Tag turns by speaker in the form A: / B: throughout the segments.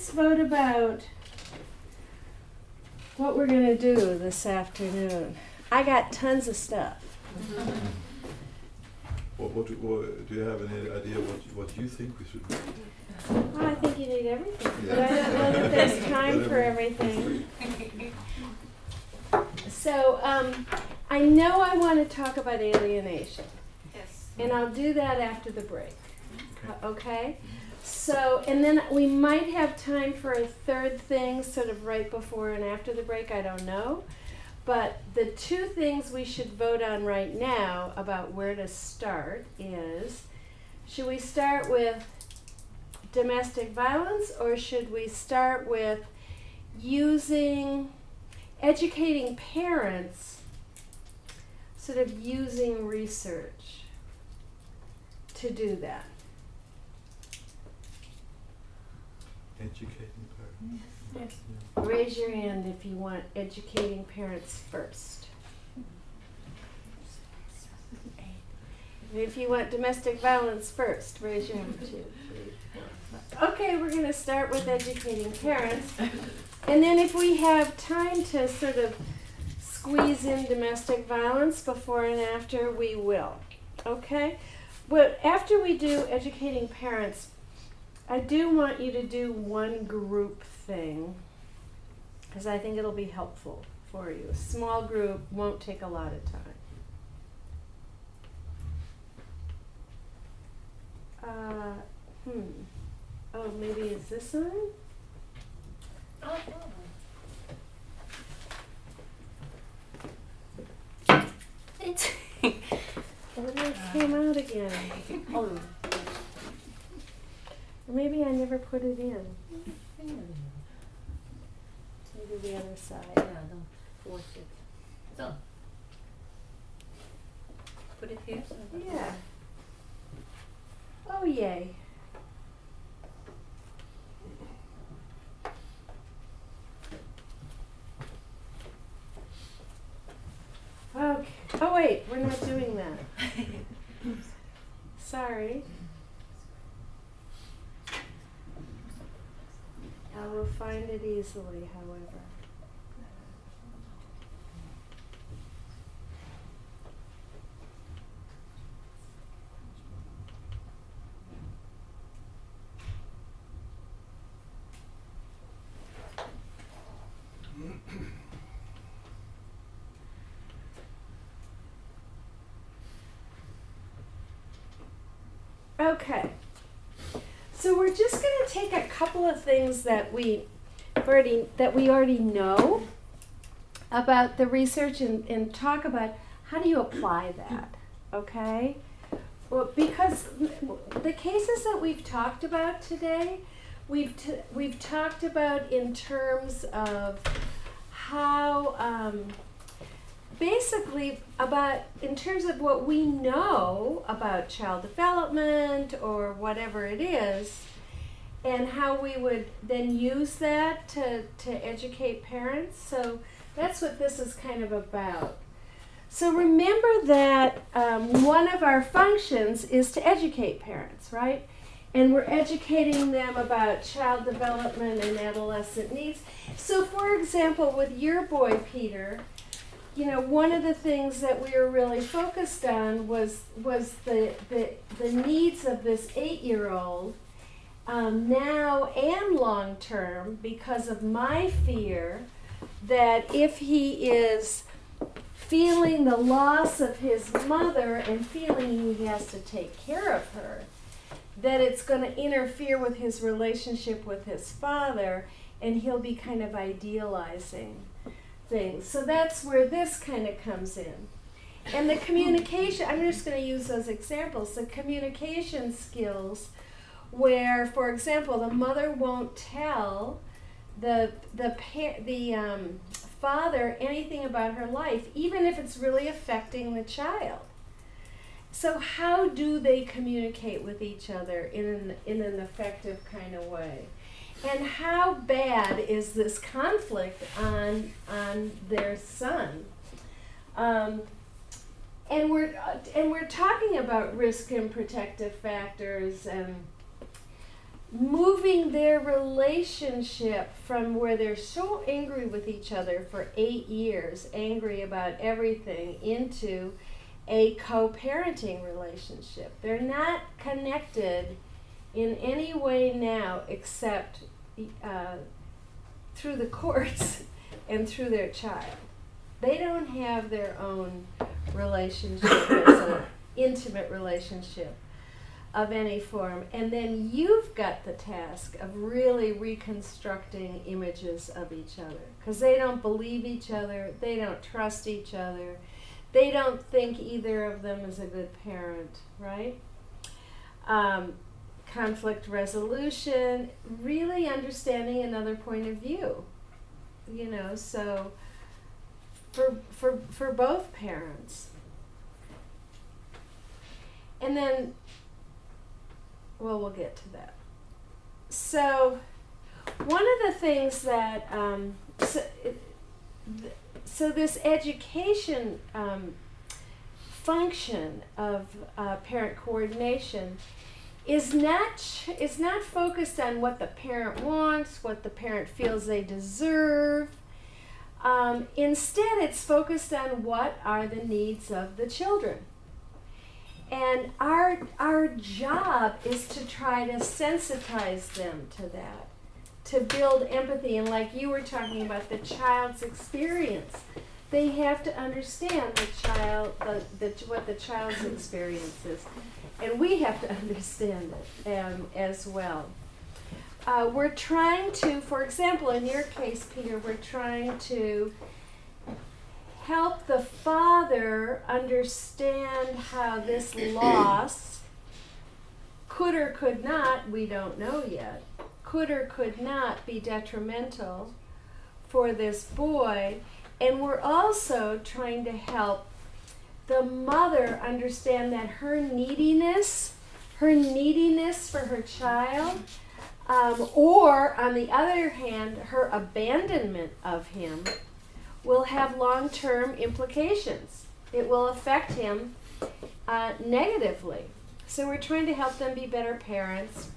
A: let's vote about what we're going to do this afternoon. I got tons of stuff.
B: What do you have any idea what you think we should do?
A: Well, I think you need everything,
B: Yeah.
A: but I don't know that there's time for everything. So I know I want to talk about alienation.
C: Yes.
A: And I'll do that after the break. Okay? So, and then we might have time for a third thing sort of right before and after the break, I don't know. But the two things we should vote on right now about where to start is, should we start with domestic violence, or should we start with educating parents, sort of using research to do that?
B: Educating parents.
C: Yes.
A: Raise your hand if you want educating parents first. If you want domestic violence first, raise your hand. 2, 3, 4, 5. Okay, we're going to start with educating parents. And then if we have time to sort of squeeze in domestic violence before and after, we will. Okay? But after we do educating parents, I do want you to do one group thing, because I think it'll be helpful for you. A small group won't take a lot of time. Oh, maybe is this on?
C: It's
A: Oh, it came out again. Or maybe I never put it in. Maybe the other side.
C: Yeah, don't force it. So, put it here. So
A: Yeah. Oh, yay. Okay. Oh, wait, we're not doing that. Sorry. I will find it easily, however. Okay, so we're just going to take a couple of things that we already know about the research and talk about how do you apply that, okay? Well, because the cases that we've talked about today, we've talked about in terms of how basically about in terms of what we know about child development or whatever it is, and how we would then use that to educate parents. So that's what this is kind of about. So remember that one of our functions is to educate parents, right? And we're educating them about child development and adolescent needs. So for example, with your boy, Peter, you know, one of the things that we were really focused on was the needs of this 8-year-old now and long term, because of my fear that if he is feeling the loss of his mother and feeling he has to take care of her, that it's going to interfere with his relationship with his father, and he'll be kind of idealizing things. So that's where this kind of comes in. And the communication, I'm just going to use those examples, the communication skills where, for example, the mother won't tell the father anything about her life, even if it's really affecting the child. So how do they communicate with each other in an effective kind of way? And how bad is this conflict on their son? And we're talking about risk and protective factors, and moving their relationship from where they're so angry with each other for 8 years, angry about everything, into a co-parenting relationship. They're not connected in any way now except through the courts and through their child. They don't have their own relationship as an intimate relationship of any form. And then you've got the task of really reconstructing images of each other, because they don't believe each other, they don't trust each other, they don't think either of them is a good parent, right? Conflict resolution, really understanding another point of view, so for both parents. And then, well, we'll get to that. So one of the things that, so this education function of parent coordination is not focused on what the parent wants, what the parent feels they deserve. Instead, it's focused on what are the needs of the children. And our job is to try to sensitize them to that, to build empathy. And like you were talking about, the child's experience, they have to understand what the child's experience is. And we have to understand it as well. We're trying to, for example, in your case, Peter, we're trying to help the father understand how this loss could or could not, we don't know yet, could or could not be detrimental for this boy. And we're also trying to help the mother understand that her neediness for her child, or on the other hand, her abandonment of him, will have long-term implications. It will affect him negatively. So we're trying to help them be better parents,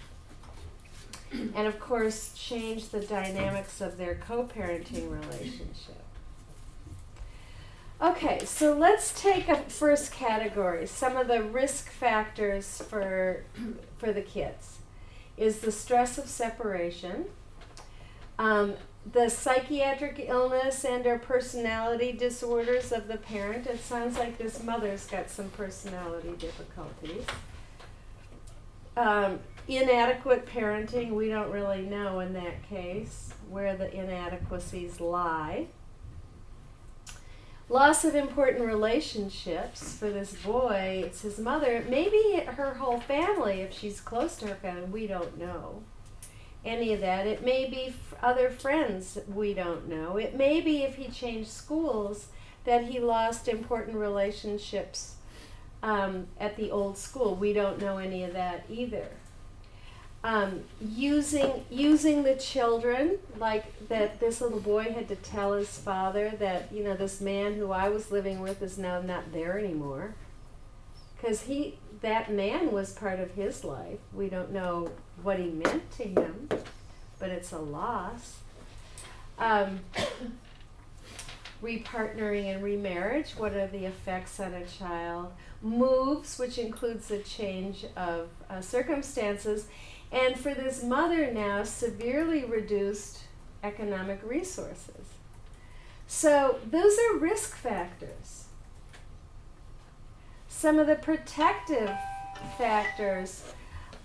A: and of course change the dynamics of their co-parenting relationship. Okay, so let's take a first category. Some of the risk factors for the kids is the stress of separation, the psychiatric illness and or personality disorders of the parent. It sounds like this mother's got some personality difficulties. Inadequate parenting, we don't really know in that case where the inadequacies lie. Loss of important relationships for this boy. It's his mother, maybe her whole family, if she's close to her family, we don't know any of that. It may be other friends, we don't know. It may be if he changed schools that he lost important relationships at the old school. We don't know any of that either. Using the children, like that this little boy had to tell his father that, this man who I was living with is now not there anymore. Because that man was part of his life. We don't know what he meant to him, but it's a loss. Repartnering and remarriage, what are the effects on a child? Moves, which includes a change of circumstances. And for this mother now, severely reduced economic resources. So those are risk factors. Some of the protective factors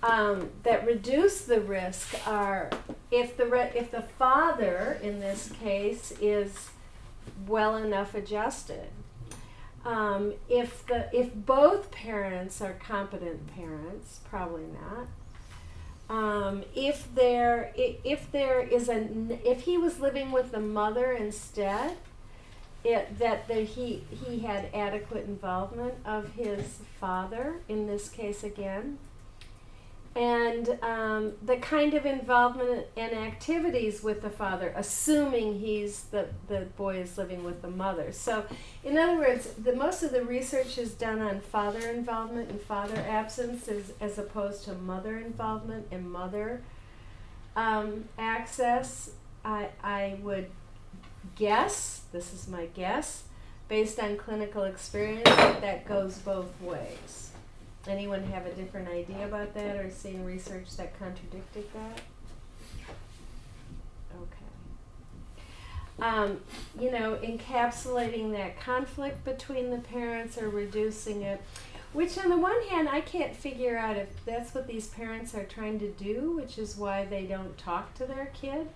A: that reduce the risk are if the father, in this case, is well enough adjusted. If both parents are competent parents, probably not. If he was living with the mother instead, he had adequate involvement of his father, in this case again, and the kind of involvement and activities with the father, assuming the boy is living with the mother. So, in other words, most of the research is done on father involvement and father absence as opposed to mother involvement and mother access, I would guess, this is my guess, based on clinical experience, that goes both ways. Anyone have a different idea about that or seen research that contradicted that? Okay. Encapsulating that conflict between the parents or reducing it, which on the one hand, I can't figure out if that's what these parents are trying to do, which is why they don't talk to their kid,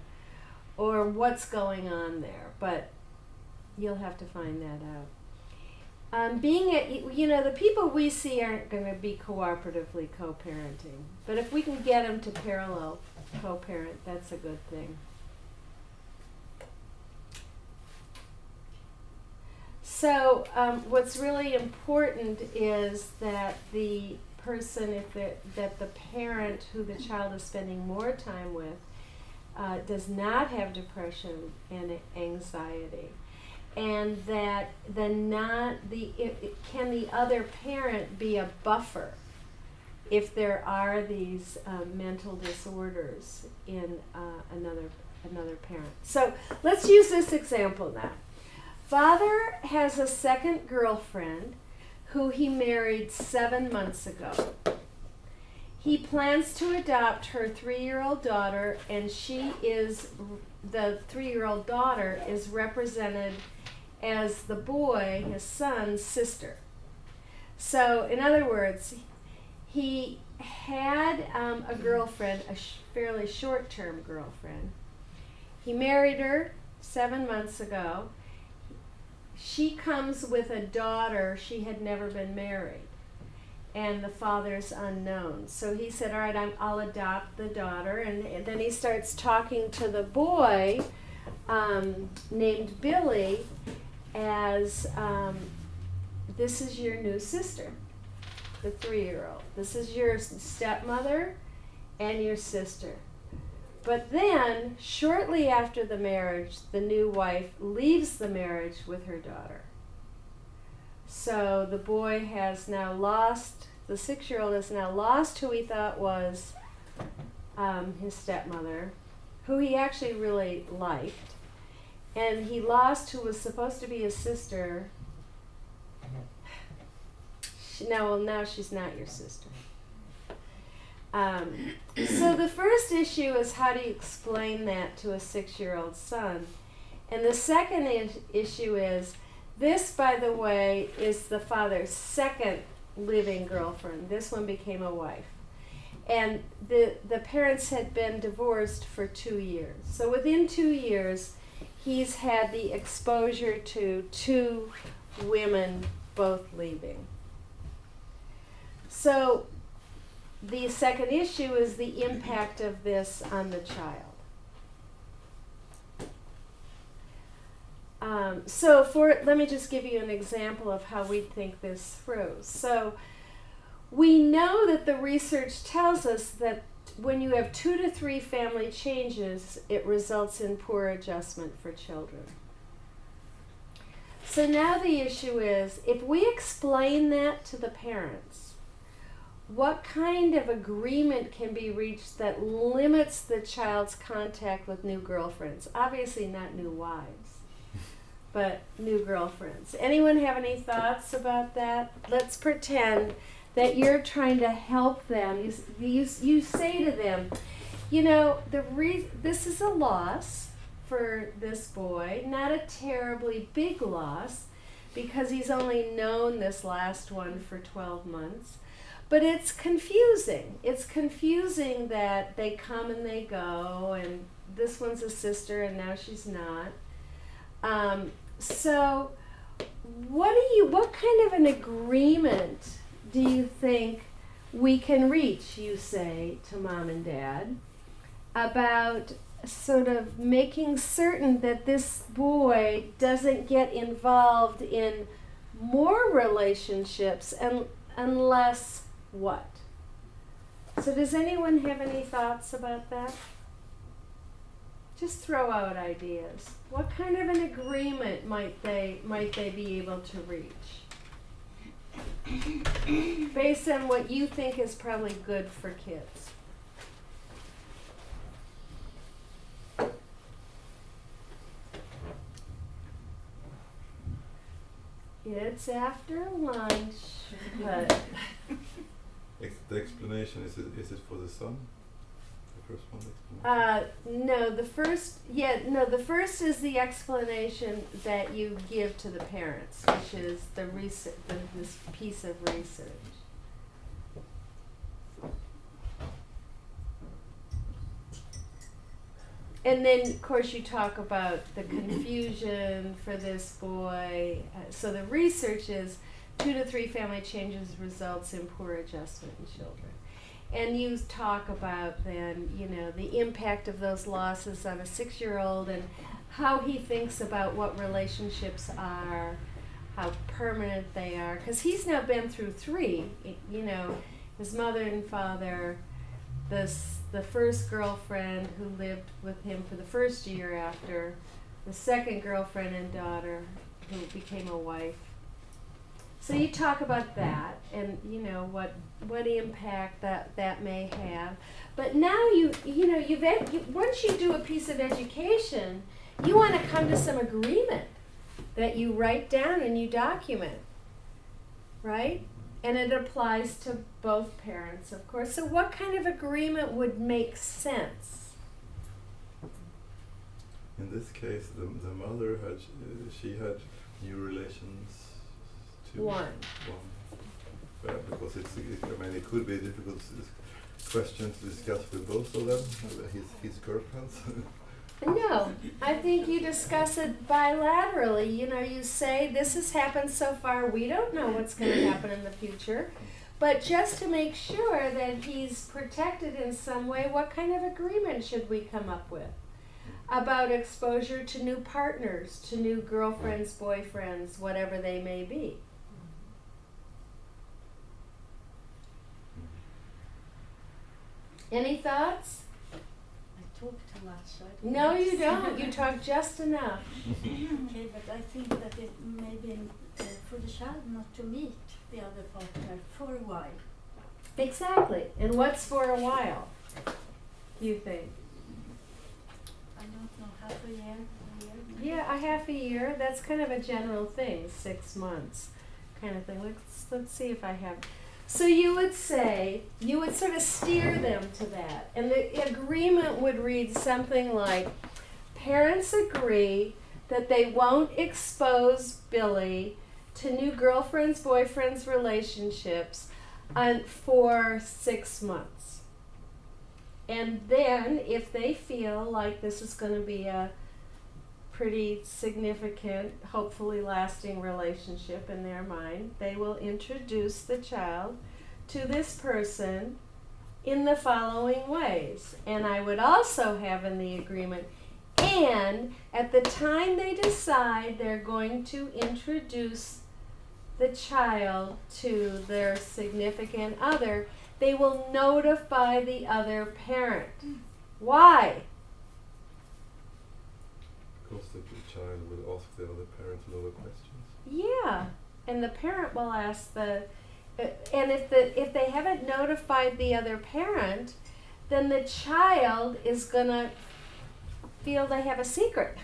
A: or what's going on there, but you'll have to find that out. The people we see aren't going to be cooperatively co-parenting, but if we can get them to parallel co-parent, that's a good thing. So what's really important is that the person, that the parent who the child is spending more time with does not have depression and anxiety, and that can the other parent be a buffer if there are these mental disorders in another parent. So let's use this example now. Father has a second girlfriend who he married 7 months ago. He plans to adopt her 3-year-old daughter, and the 3-year-old daughter is represented as the boy, his son's sister. So, in other words, he had a girlfriend, a fairly short-term girlfriend. He married her 7 months ago. She comes with a daughter. She had never been married, and the father's unknown. So he said, all right, I'll adopt the daughter. And then he starts talking to the boy named Billy as, this is your new sister, the 3-year-old. This is your stepmother and your sister. But then, shortly after the marriage, the new wife leaves the marriage with her daughter. So the boy has now lost, the 6-year-old has now lost who he thought was his stepmother, who he actually really liked. And he lost who was supposed to be his sister. Now she's not your sister. So the first issue is, how do you explain that to a 6-year-old son? And the second issue is, this, by the way, is the father's second living girlfriend. This one became a wife. And the parents had been divorced for 2 years. So within 2 years, he's had the exposure to 2 women both leaving. So the second issue is the impact of this on the child. Let me just give you an example of how we think this through. So we know that the research tells us that when you have 2 to 3 family changes, it results in poor adjustment for children. So now the issue is, if we explain that to the parents, what kind of agreement can be reached that limits the child's contact with new girlfriends? Obviously not new wives, but new girlfriends. Anyone have any thoughts about that? Let's pretend that you're trying to help them. You say to them, this is a loss for this boy, not a terribly big loss, because he's only known this last one for 12 months. But it's confusing. It's confusing that they come and they go, and this one's a sister and now she's not. So what kind of an agreement do you think we can reach, you say, to mom and dad, about sort of making certain that this boy doesn't get involved in more relationships unless what? So does anyone have any thoughts about that? Just throw out ideas. What kind of an agreement might they be able to reach? Based on what you think is probably good for kids. It's after lunch, but
B: The explanation, is it for the son? The first one explanation?
A: no, the first is the explanation that you give to the parents, which is this piece of research. And then, of course, you talk about the confusion for this boy. So the research is 2 to 3 family changes results in poor adjustment in children. And you talk about then, the impact of those losses on a 6-year-old and how he thinks about what relationships are, how permanent they are. Because he's now been through 3, his mother and father, the first girlfriend who lived with him for the first year after, the second girlfriend and daughter who became a wife. So you talk about that and what impact that may have. But now once you do a piece of education, you want to come to some agreement that you write down and you document, right? And it applies to both parents, of course. So what kind of agreement would make sense?
B: In this case, the mother she had new relations too.
A: One.
B: Because it could be a difficult question to discuss with both of them, his girlfriends.
A: No, I think you discuss it bilaterally. You say, this has happened so far, we don't know what's going to happen in the future. But just to make sure that he's protected in some way, what kind of agreement should we come up with about exposure to new partners, to new girlfriends, boyfriends, whatever they may be? Any thoughts?
C: I talk too much. So I don't
A: No,
C: know.
A: you don't. You talk just enough.
D: Okay, but I think that it may be for the child not to meet the other partner for a while.
A: Exactly. And what's for a while, you think?
D: I don't know, half a year, maybe.
A: Yeah, a half a year. That's kind of a general thing, 6 months kind of thing. Let's see if I have. So you would sort of steer them to that. And the agreement would read something like, parents agree that they won't expose Billy to new girlfriends, boyfriends, relationships for 6 months. And then if they feel like this is going to be a pretty significant, hopefully lasting relationship in their mind, they will introduce the child to this person in the following ways. And I would also have in the agreement, and at the time they decide they're going to introduce the child to their significant other, they will notify the other parent. Why?
B: Because the child will ask the other parent a lot of questions.
A: Yeah, and the parent will ask and if they haven't notified the other parent, then the child is gonna feel they have a secret,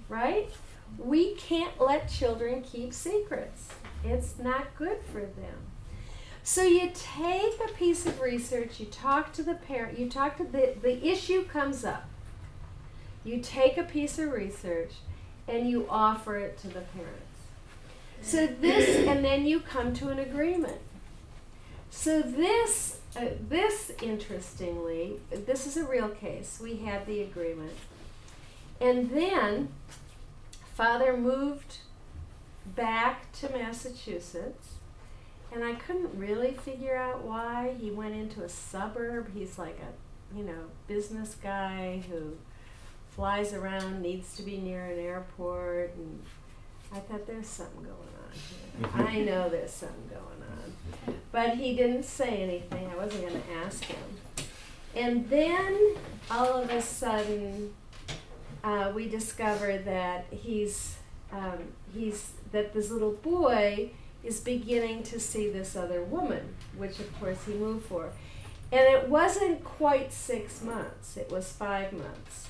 A: right? We can't let children keep secrets. It's not good for them. So you take a piece of research, you talk to the parent, the issue comes up. You take a piece of research and you offer it to the parents. So and then you come to an agreement. So this interestingly, this is a real case. We had the agreement. And then father moved back to Massachusetts, and I couldn't really figure out why. He went into a suburb. He's like a, business guy who flies around, needs to be near an airport, and I thought there's something going on here. I know there's something going on. But he didn't say anything. I wasn't going to ask him. And then all of a sudden we discovered that that this little boy is beginning to see this other woman, which of course he moved for. And it wasn't quite 6 months, it was 5 months.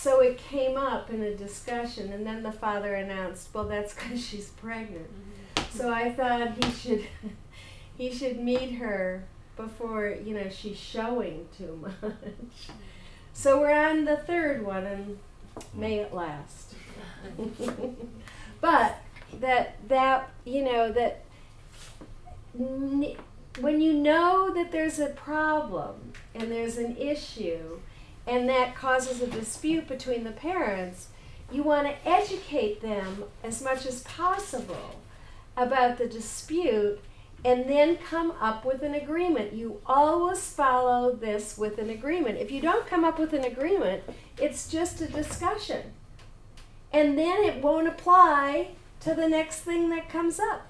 A: So it came up in a discussion, and then the father announced, well, that's because she's pregnant. So I thought he should meet her before, she's showing too much. So we're on the third one, and may it last. But when you know that there's a problem and there's an issue and that causes a dispute between the parents, you want to educate them as much as possible about the dispute and then come up with an agreement. You always follow this with an agreement. If you don't come up with an agreement, it's just a discussion. And then it won't apply to the next thing that comes up.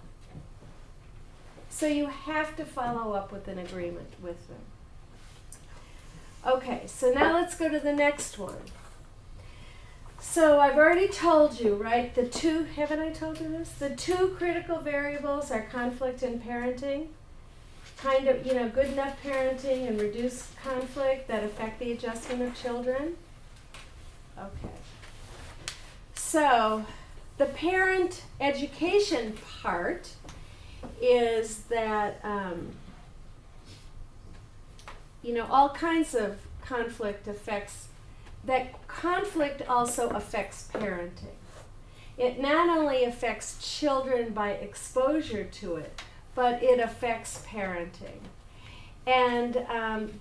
A: So you have to follow up with an agreement with them. Okay, so now let's go to the next one. So I've already told you, right, haven't I told you this? The two critical variables are conflict and parenting. Kind of, good enough parenting and reduced conflict that affect the adjustment of children. Okay. So the parent education part is that, all kinds of conflict also affects parenting. It not only affects children by exposure to it, but it affects parenting. And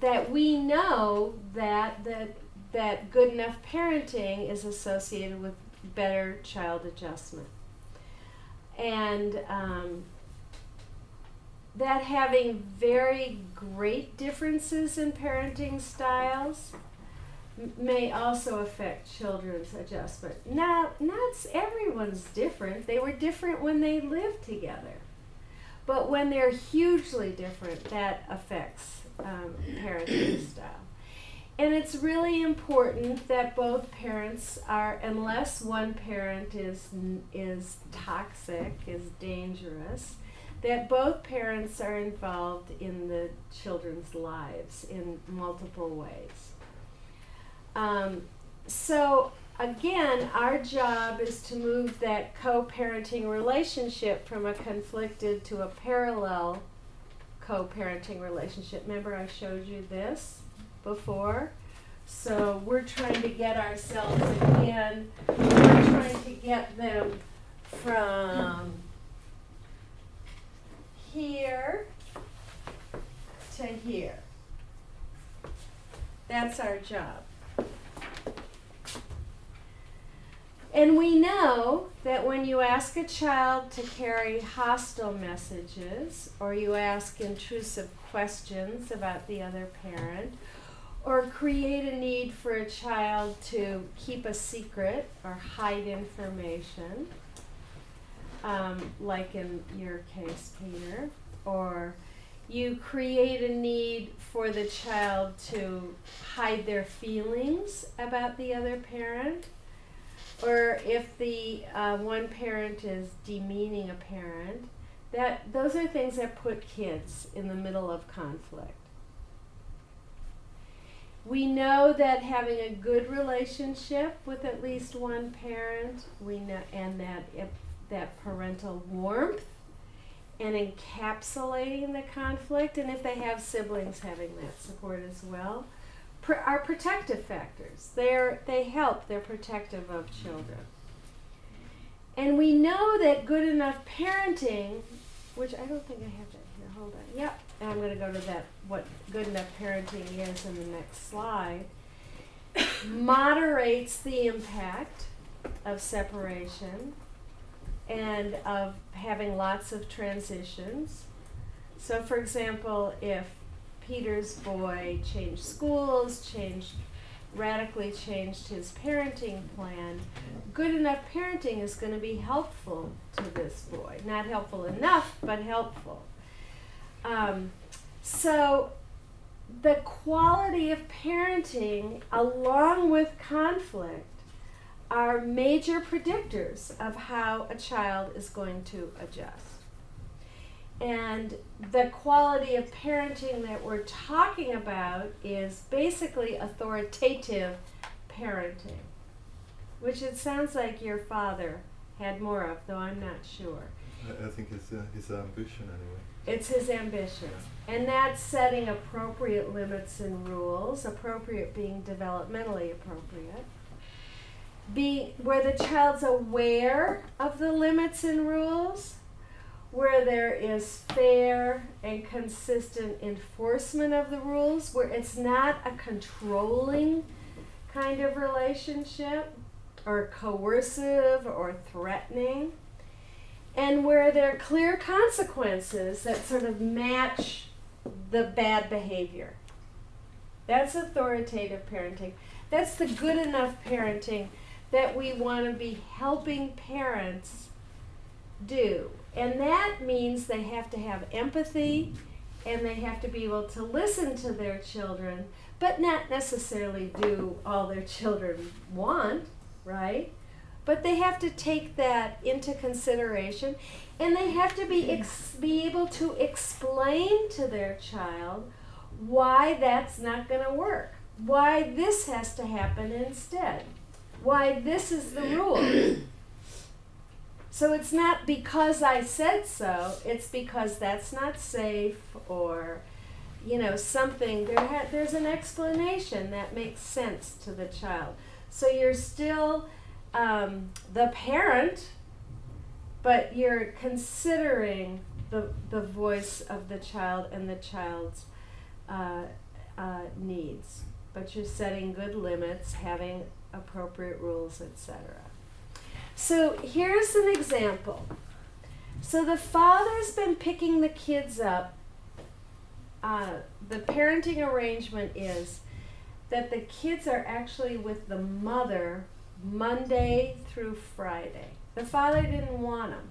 A: that we know that good enough parenting is associated with better child adjustment. And that having very great differences in parenting styles may also affect children's adjustment. Now, not everyone's different. They were different when they lived together. But when they're hugely different, that affects parenting style. And it's really important that both parents are, unless one parent is toxic, is dangerous, that both parents are involved in the children's lives in multiple ways. So again, our job is to move that co-parenting relationship from a conflicted to a parallel co-parenting relationship. Remember I showed you this before? So we're trying to get ourselves again, we're trying to get them from here to here. That's our job. And we know that when you ask a child to carry hostile messages, or you ask intrusive questions about the other parent, or create a need for a child to keep a secret or hide information, like in your case, Peter, or you create a need for the child to hide their feelings about the other parent, or if the one parent is demeaning a parent, those are things that put kids in the middle of conflict. We know that having a good relationship with at least one parent, and that parental warmth and encapsulating the conflict, and if they have siblings, having that support as well, are protective factors. They help, they're protective of children. And we know that good enough parenting, which I don't think I have that here, hold on. Yep, and I'm going to go to that, what good enough parenting is in the next slide, moderates the impact of separation and of having lots of transitions. So for example, if Peter's boy changed schools, radically changed his parenting plan, good enough parenting is going to be helpful to this boy. Not helpful enough, but helpful. So the quality of parenting along with conflict are major predictors of how a child is going to adjust. And the quality of parenting that we're talking about is basically authoritative parenting. which it sounds like your father had more of, though I'm not sure.
B: I think it's his ambition anyway.
A: It's his ambition. And that's setting appropriate limits and rules, appropriate being developmentally appropriate. Where the child's aware of the limits and rules, where there is fair and consistent enforcement of the rules, where it's not a controlling kind of relationship, or coercive or threatening, and where there are clear consequences that sort of match the bad behavior. That's authoritative parenting. That's the good enough parenting that we want to be helping parents do. And that means they have to have empathy, and they have to be able to listen to their children, but not necessarily do all their children want, right? But they have to take that into consideration, and they have to be able to explain to their child why that's not going to work, why this has to happen instead, why this is the rule. So it's not because I said so, it's because that's not safe, or something. There's an explanation that makes sense to the child. So you're still the parent, but you're considering the voice of the child and the child's needs. But you're setting good limits, having appropriate rules, etc. So here's an example. So the father's been picking the kids up. The parenting arrangement is that the kids are actually with the mother Monday through Friday. The father didn't want them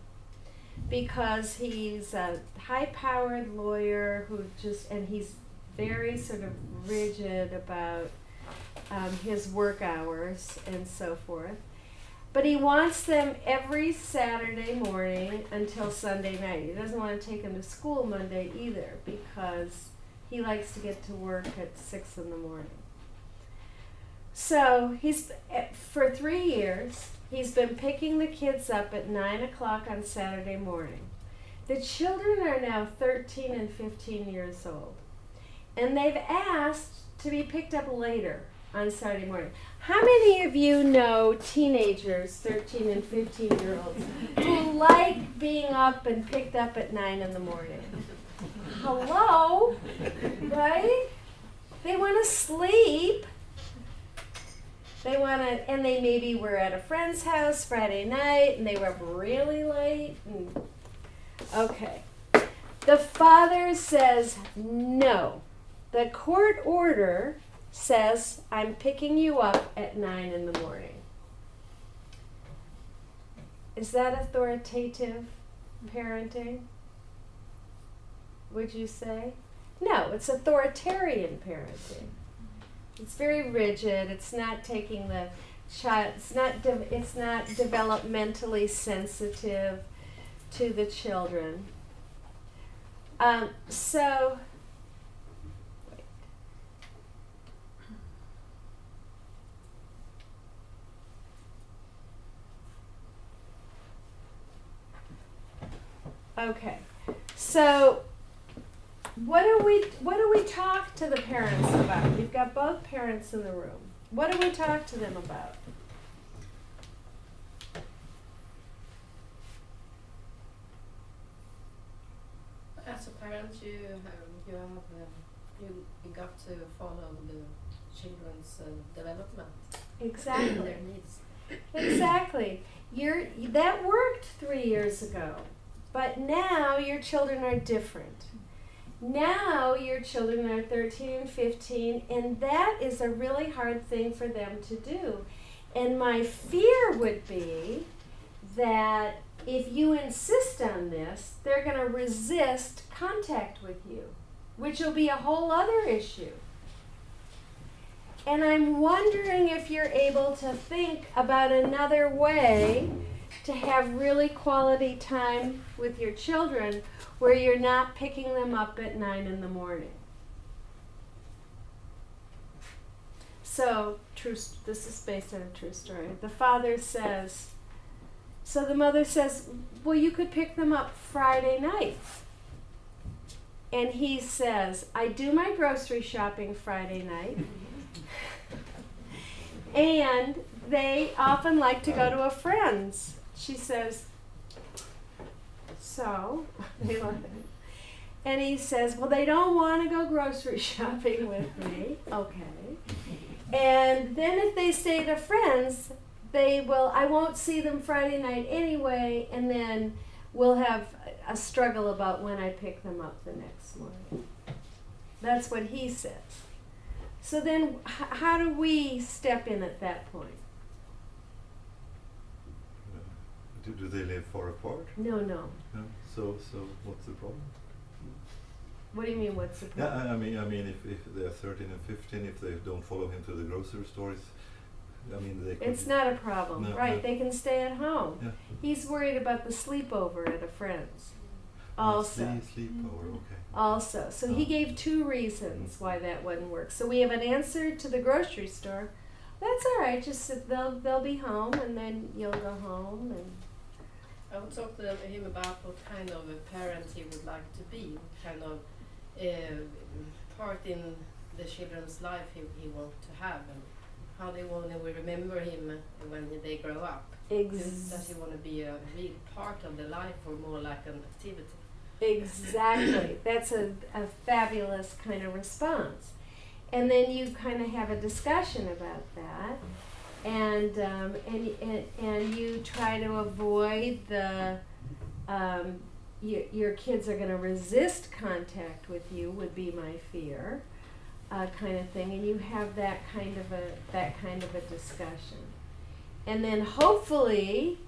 A: because he's a high-powered lawyer and he's very sort of rigid about his work hours and so forth. But he wants them every Saturday morning until Sunday night. He doesn't want to take them to school Monday either because he likes to get to work at 6 in the morning. So for 3 years, he's been picking the kids up at 9 o'clock on Saturday morning. The children are now 13 and 15 years old. And they've asked to be picked up later on Saturday morning. How many of you know teenagers, 13 and 15-year-olds, who like being up and picked up at 9 in the morning? Hello? Right? They want to sleep. And they maybe were at a friend's house Friday night, and they were up really late. Okay. The father says, no. The court order says, I'm picking you up at 9 in the morning. Is that authoritative parenting? Would you say? No, it's authoritarian parenting. It's very rigid. It's not taking the child. It's not developmentally sensitive to the children. Okay, so what do we talk to the parents about? We've got both parents in the room. What do we talk to them about?
C: As a parent, you got to follow the children's development.
A: Exactly.
C: Their needs.
A: Exactly. That worked 3 years ago, but now your children are different. Now your children are 13 and 15, and that is a really hard thing for them to do. And my fear would be that if you insist on this, they're going to resist contact with you, which will be a whole other issue. And I'm wondering if you're able to think about another way to have really quality time with your children where you're not picking them up at 9 in the morning. This is based on a true story. The father says, so the mother says, well, you could pick them up Friday night. And he says, I do my grocery shopping Friday night. And they often like to go to a friend's. She says, so, and he says, well, they don't want to go grocery shopping with me. Okay. And then if they stay at a friend's, I won't see them Friday night anyway, and then we'll have a struggle about when I pick them up the next morning. That's what he says. So then how do we step in at that point?
B: Do they live far apart?
A: No.
B: No. So what's the problem?
A: What do you mean, what's the problem?
B: Yeah, I mean, if they're 13 and 15, if they don't follow him to the grocery stores, I mean, they could.
A: It's not a problem,
B: No,
A: right?
B: no.
A: They can stay at home.
B: Yeah.
A: He's worried about the sleepover at a friend's. Also.
B: Sleepover, okay.
A: Also. So he gave 2 reasons why that wouldn't work. So we have an answer to the grocery store. That's all right, just they'll be home, and then you'll go home. And
C: I would talk to him about what kind of a parent he would like to be, what kind of part in the children's life he wants to have, and how they want to remember him when they grow up. Does he want to be a real part of the life or more like an activity?
A: Exactly. That's a fabulous kind of response. And then you kind of have a discussion about that. And you try to avoid your kids are going to resist contact with you, would be my fear, kind of thing. And you have that kind of a discussion. And then hopefully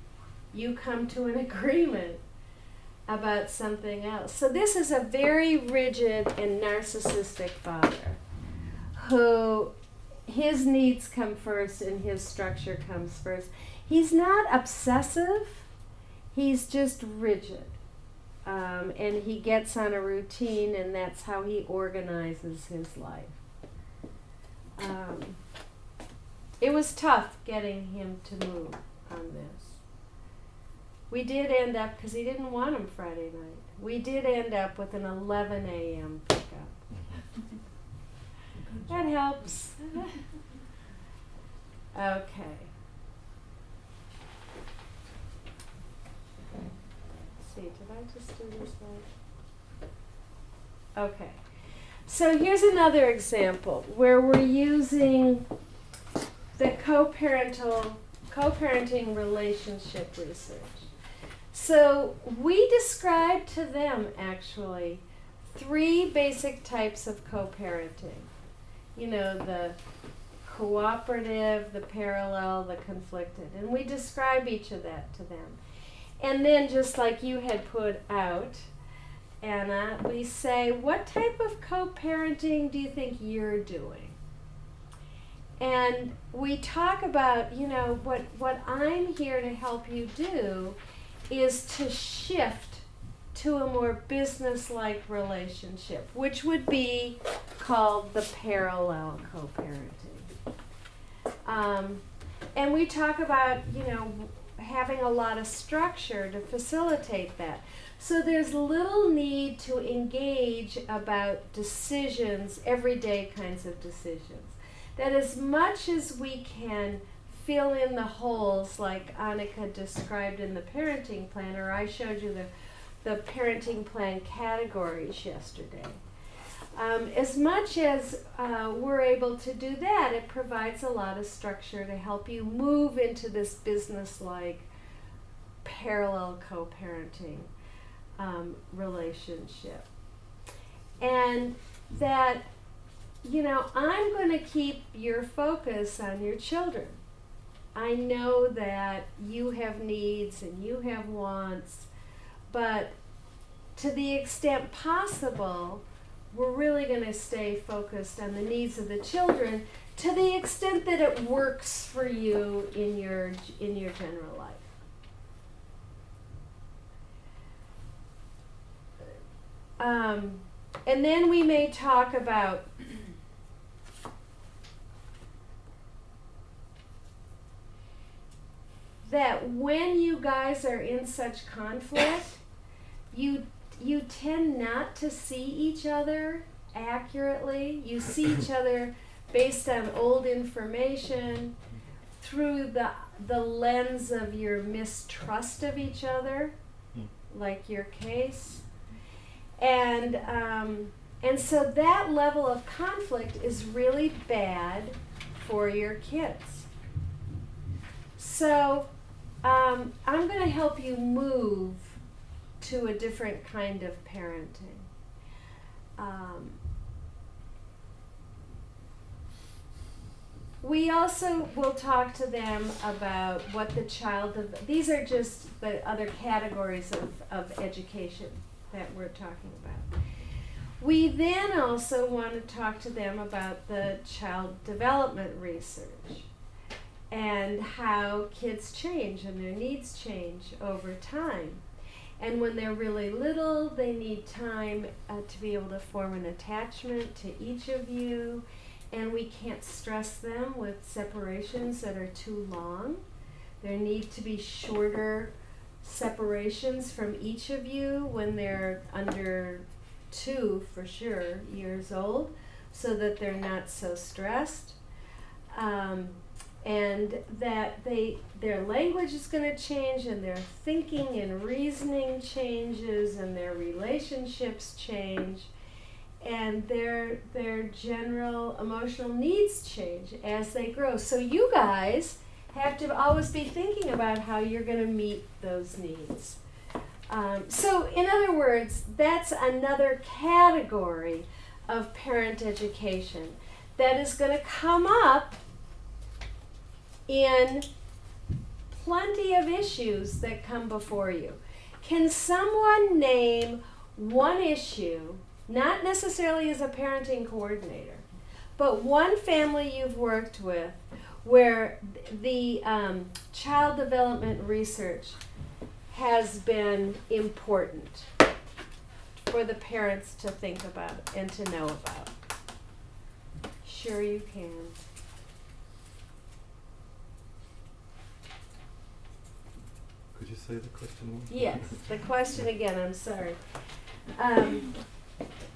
A: you come to an agreement about something else. So this is a very rigid and narcissistic father who his needs come first and his structure comes first. He's not obsessive, he's just rigid. And he gets on a routine, and that's how he organizes his life. It was tough getting him to move on this. We did end up, because he didn't want him Friday night, we did end up with an 11 a.m. pickup. That helps. Okay. Let's see, did I just do this right? Okay. So here's another example where we're using the co-parenting relationship research. So we described to them actually 3 basic types of co-parenting. You know, the cooperative, the parallel, the conflicted. And we describe each of that to them. And then just like you had put out, Anna, we say, what type of co-parenting do you think you're doing? And we talk about, you know, what I'm here to help you do is to shift to a more business-like relationship, which would be called the parallel co-parenting. And we talk about, you know, having a lot of structure to facilitate that. So there's little need to engage about decisions, everyday kinds of decisions. That as much as we can fill in the holes like Annika described in the parenting plan, or I showed you the parenting plan categories yesterday. As much as we're able to do that, it provides a lot of structure to help you move into this business-like parallel co-parenting relationship. And that, you know, I'm going to keep your focus on your children. I know that you have needs and you have wants, but to the extent possible, we're really going to stay focused on the needs of the children to the extent that it works for you in your general life. And then we may talk about that when you guys are in such conflict, you tend not to see each other accurately. You see each other based on old information through the lens of your mistrust of each other, like your case. And so that level of conflict is really bad for your kids. So I'm going to help you move to a different kind of parenting. We also will talk to them about what the child these are just the other categories of education that we're talking about. We then also want to talk to them about the child development research and how kids change and their needs change over time. And when they're really little, they need time to be able to form an attachment to each of you. And we can't stress them with separations that are too long. There need to be shorter separations from each of you when they're under 2, for sure, years old, so that they're not so stressed. And that their language is going to change, and their thinking and reasoning changes, and their relationships change. And their general emotional needs change as they grow. So you guys have to always be thinking about how you're going to meet those needs. So in other words, that's another category of parent education that is going to come up in plenty of issues that come before you. Can someone name one issue, not necessarily as a parenting coordinator, but one family you've worked with where the child development research has been important for the parents to think about and to know about? Sure you can.
B: Could you say the question once?
A: Yes, the question again, I'm sorry.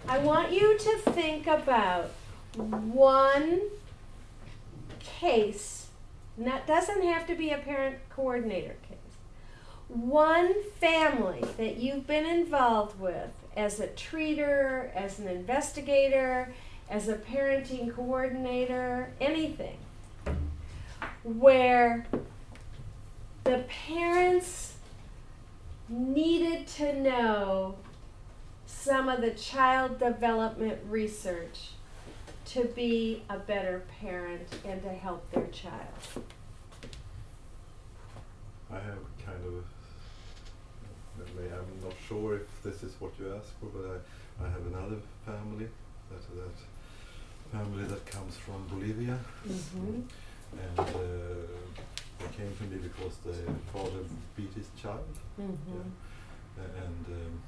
A: I want you to think about one case, and that doesn't have to be a parent coordinator case, one family that you've been involved with as a treater, as an investigator, as a parenting coordinator, anything, where the parents needed to know some of the child development research to be a better parent and to help their child.
B: I have kind of, I'm not sure if this is what you asked for, but I have another family, that family that comes from Bolivia.
A: Mm-hmm.
B: And they came to me because the father beat his child.
A: Mm-hmm.
B: Yeah. And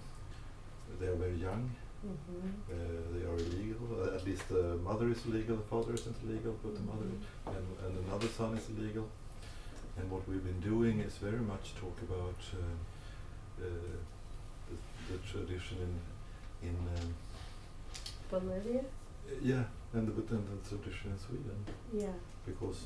B: they are very young.
A: Mm-hmm.
B: They are illegal. At least the mother is illegal, the father isn't illegal, but the mother and another son is illegal. And what we've been doing is very much talk about the tradition in
A: Bolivia?
B: yeah, and the tradition in Sweden.
A: Yeah.
B: Because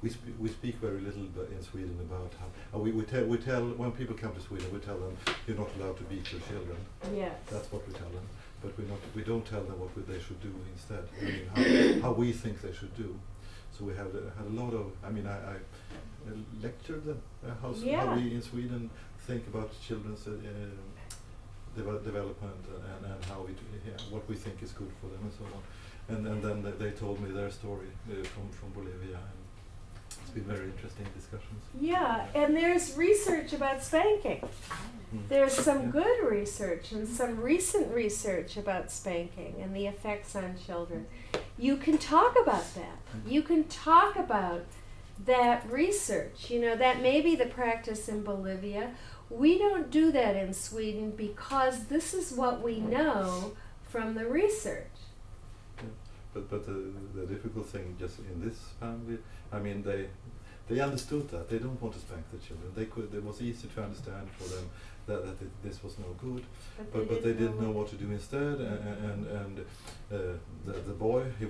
B: we speak very little in Sweden about how we tell when people come to Sweden, we tell them you're not allowed to beat your children.
A: Yes.
B: That's what we tell them, but we don't tell them what they should do instead. I mean, how we think they should do. So we have had a lot of. I mean, I lectured them how we in Sweden think about children's development and how what we think is good for them and so on. And then they told me their story from Bolivia, and it's been very interesting discussions.
A: Yeah, and there's research about spanking. There's some good research and some recent research about spanking and the effects on children. You can talk about that. You can talk about that research. You know, that may be the practice in Bolivia. We don't do that in Sweden because this is what we know from the research.
B: But the difficult thing just in this family, I mean, they understood that they don't want to spank the children. It was easy to understand for them that this was no good, but they didn't know what to do instead. And the boy, he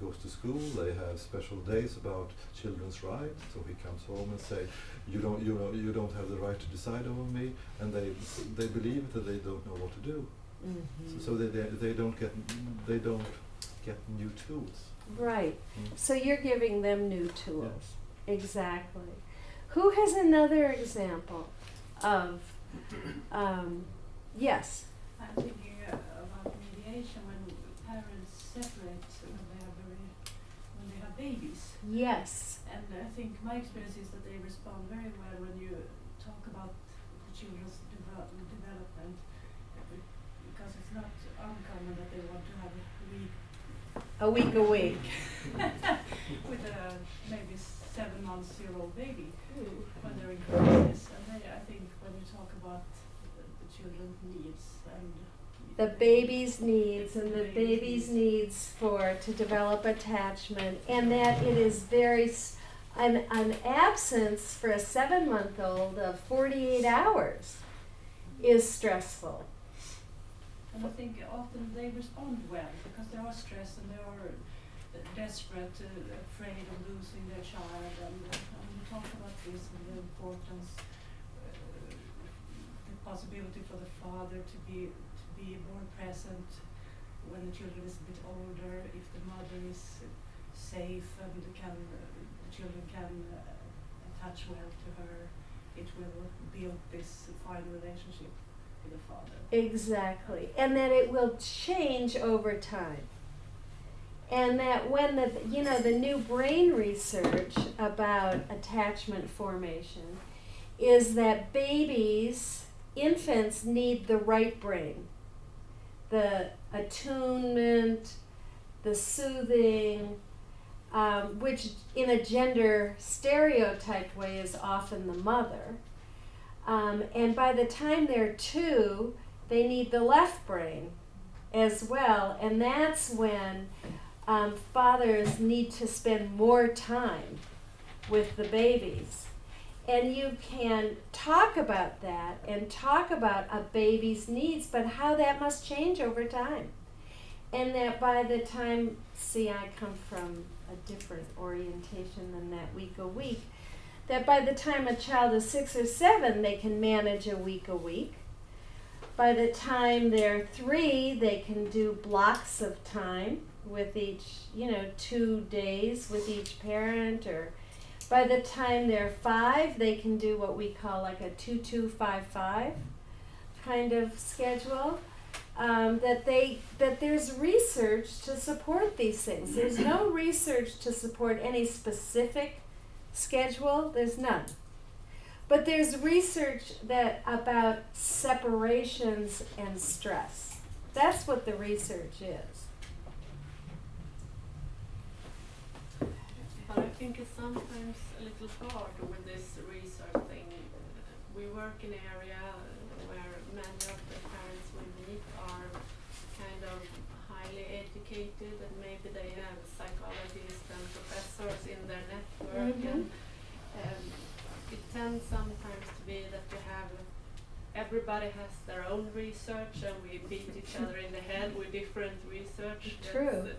B: goes to school. They have special days about children's rights. So he comes home and say, you don't have the right to decide over me. And they believe that they don't know what to do.
A: Mm-hmm.
B: So they don't get new tools.
A: Right. So you're giving them new tools. Yeah. Exactly. Who has another example of? Yes.
D: I'm thinking about mediation when parents separate when they have babies.
A: Yes.
D: And I think my experience is that they respond very well when you talk about the children's development, because it's not uncommon that they want to have
A: a week
D: with a maybe 7-month-old baby when they're in crisis. And I think when you talk about the children's needs and
A: the baby's needs and the baby's needs to develop attachment, and that it is an absence for a 7-month-old of 48 hours is stressful.
D: And I think often they respond well because they are stressed and they are desperate, afraid of losing their child. And we talk about this and the importance, the possibility for the father to be more present when the children is a bit older. If the mother is safe and the children can attach well to her, it will build this fine relationship with the father.
A: Exactly. And that it will change over time. And that when the new brain research about attachment formation is that infants need the right brain. The attunement, the soothing, which in a gender stereotyped way is often the mother. And by the time they're 2, they need the left brain as well. And that's when fathers need to spend more time with the babies. And you can talk about that and talk about a baby's needs, but how that must change over time. And that by the time, I come from a different orientation than that week a week, that by the time a child is 6 or 7, they can manage a week. By the time they're 3, they can do blocks of time with each, 2 days with each parent, or by the time they're 5, they can do what we call like a 2-2-5-5 kind of schedule. That there's research to support these things. There's no research to support any specific schedule. There's none. But there's research about separations and stress. That's what the research is.
E: But I think it's sometimes a little hard with this research thing. We work in an area where many of the parents we meet are kind of highly educated, and maybe they have psychologists and professors in their network.
A: Mm-hmm.
E: And it tends sometimes to be that you have everybody has their own research, and we beat each other in the head with different research.
A: True.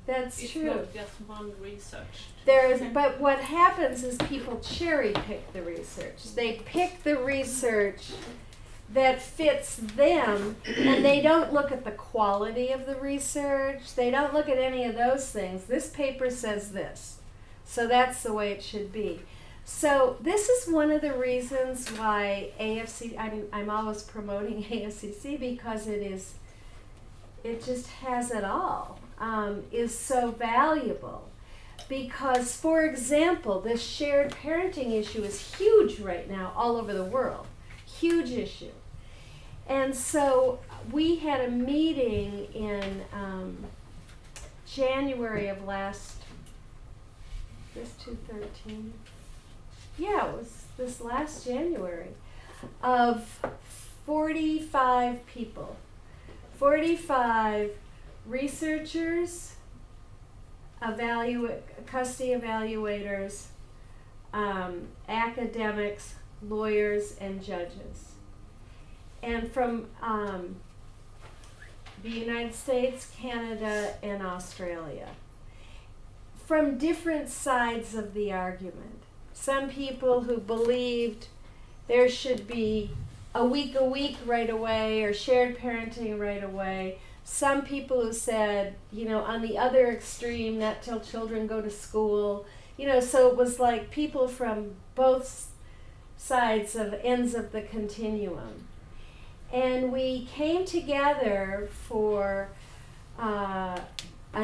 A: That's
E: it's
A: true.
E: Not just one research.
A: But what happens is people cherry pick the research. They pick the research that fits them, and they don't look at the quality of the research. They don't look at any of those things. This paper says this, so that's the way it should be. So this is one of the reasons why I'm always promoting AFCC, because it just has it all, is so valuable. Because, for example, this shared parenting issue is huge right now all over the world. Huge issue. And so we had a meeting in January of this 2013? Yeah, it was this last January, of 45 people. 45 researchers, custody evaluators, academics, lawyers, and judges. And from the United States, Canada, and Australia. From different sides of the argument. Some people who believed there should be a week right away, or shared parenting right away. Some people who said, on the other extreme, not till children go to school. So it was like people from both sides of ends of the continuum. And we came together for a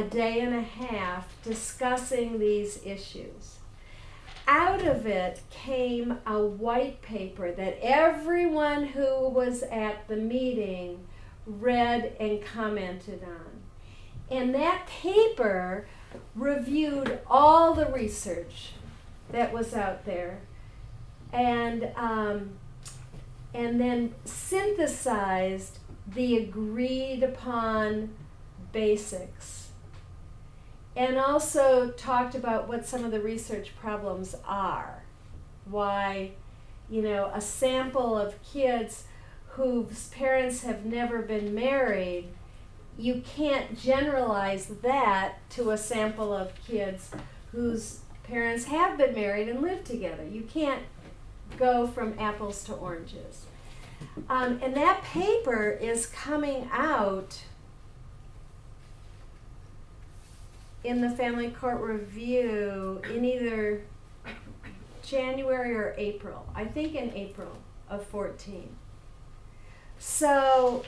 A: day and a half discussing these issues. Out of it came a white paper that everyone who was at the meeting read and commented on. And that paper reviewed all the research that was out there and then synthesized the agreed upon basics. And also talked about what some of the research problems are. Why, a sample of kids whose parents have never been married, you can't generalize that to a sample of kids whose parents have been married and live together. You can't go from apples to oranges. And that paper is coming out in the Family Court Review in either January or April. I think in April of 14. So,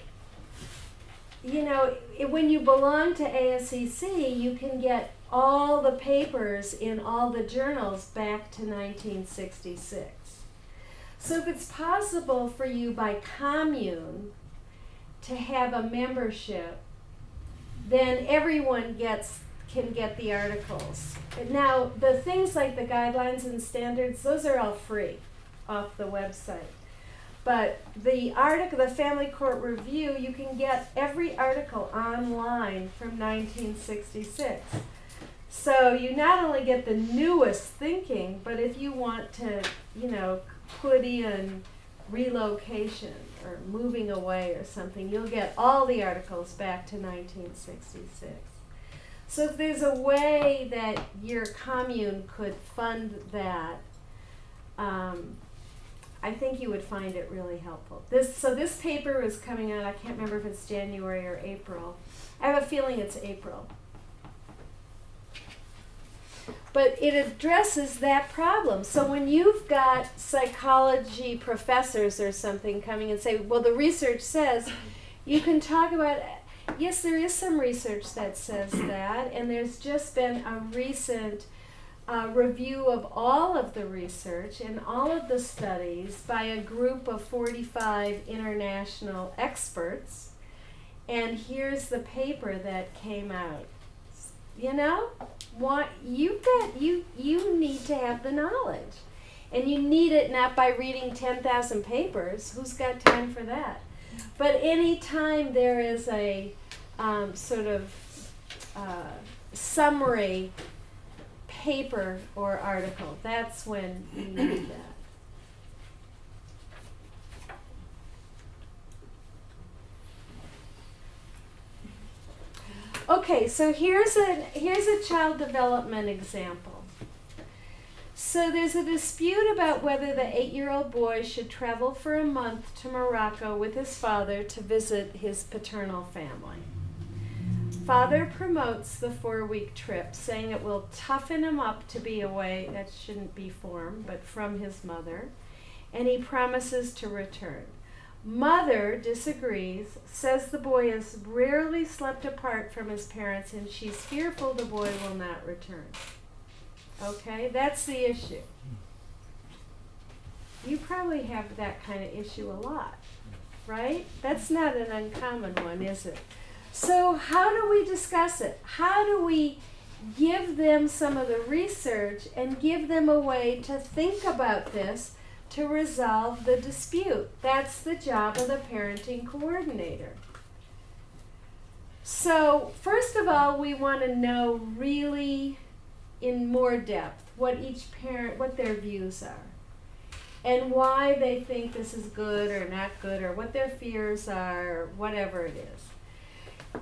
A: when you belong to ASCC, you can get all the papers in all the journals back to 1966. So if it's possible for you by commune to have a membership, then everyone can get the articles. Now, the things like the guidelines and standards, those are all free off the website. But the Family Court Review, you can get every article online from 1966. So you not only get the newest thinking, but if you want to, put in relocation or moving away or something, you'll get all the articles back to 1966. So if there's a way that your commune could fund that, I think you would find it really helpful. This paper is coming out, I can't remember if it's January or April. I have a feeling it's April. But it addresses that problem. So when you've got psychology professors or something coming and say, well, the research says, you can talk about, yes, there is some research that says that, and there's just been a recent review of all of the research and all of the studies by a group of 45 international experts. And here's the paper that came out. You need to have the knowledge. And you need it not by reading 10,000 papers. Who's got time for that? But any time there is a summary paper or article, that's when you need that. Okay, so here's a child development example. So there's a dispute about whether the 8-year-old boy should travel for a month to Morocco with his father to visit his paternal family. Father promotes the 4-week trip, saying it will toughen him up to be away, that shouldn't be from his mother, and he promises to return. Mother disagrees, says the boy has rarely slept apart from his parents and she's fearful the boy will not return. Okay, that's the issue. You probably have that kind of issue a lot, right? That's not an uncommon one, is it? So how do we discuss it? How do we give them some of the research and give them a way to think about this to resolve the dispute? That's the job of the parenting coordinator. So first of all, we want to know really in more depth what each parent, what their views are, and why they think this is good or not good, or what their fears are, or whatever it is.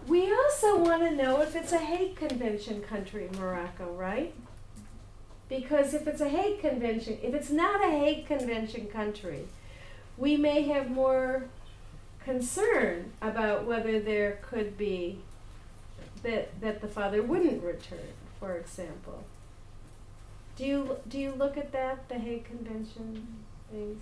A: We also want to know if it's a hate convention country, Morocco, right? Because if it's a hate convention, if it's not a hate convention country, we may have more concern about whether there could be that the father wouldn't return, for example. Do you look at that, the Hague Convention things?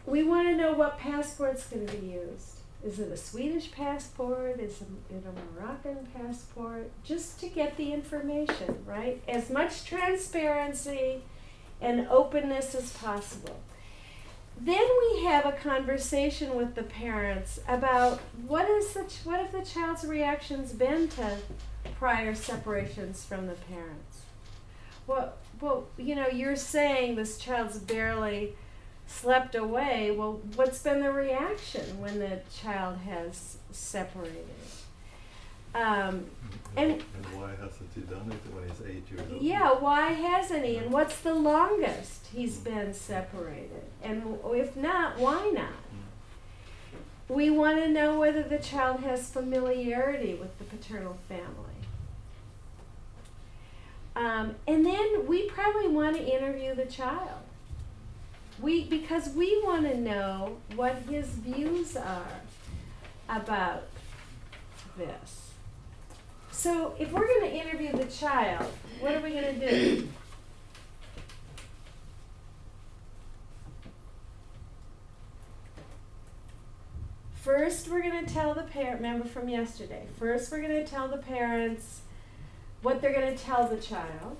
A: We want to know what passports can be used. Is it a Swedish passport? Is it a Moroccan passport? Just to get the information, right? As much transparency and openness as possible. Then we have a conversation with the parents about what have the child's reactions been to prior separations from the parents. Well, you're saying this child's barely slept away. Well, what's been the reaction when the child has separated? And
B: why hasn't he done it when he's 8 years old?
A: Yeah, why hasn't he? And what's the longest he's been separated? And if not, why not? We want to know whether the child has familiarity with the paternal family. And then we probably want to interview the child. Because we want to know what his views are about this. So if we're going to interview the child, what are we going to do? First, we're going to tell the parent, remember from yesterday, first we're going to tell the parents what they're going to tell the child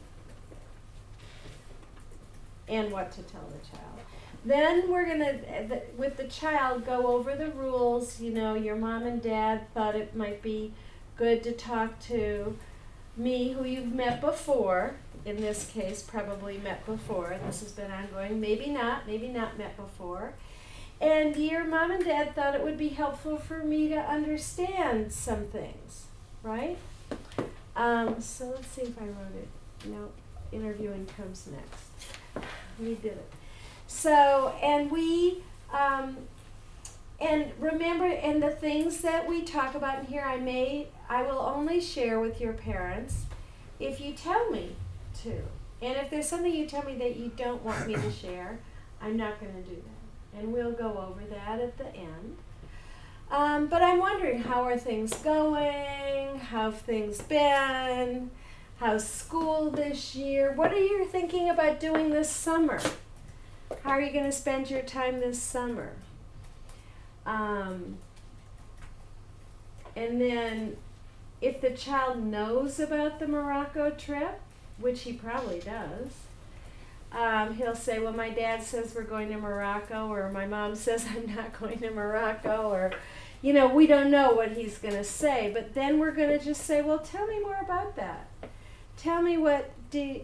A: and what to tell the child. Then we're going to, with the child, go over the rules. Your mom and dad thought it might be good to talk to me, who you've met before. In this case, probably met before. This has been ongoing. Maybe not met before. And your mom and dad thought it would be helpful for me to understand some things, right? So let's see if I wrote it. No, interviewing comes next. We did it. So, and we, and remember, and the things that we talk about in here, I will only share with your parents if you tell me to. And if there's something you tell me that you don't want me to share, I'm not going to do that. And we'll go over that at the end. But I'm wondering, how are things going? How have things been? How's school this year? What are you thinking about doing this summer? How are you going to spend your time this summer? And then if the child knows about the Morocco trip, which he probably does, he'll say, well, my dad says we're going to Morocco, or my mom says I'm not going to Morocco, or, we don't know what he's going to say. But then we're going to just say, well, tell me more about that. Tell me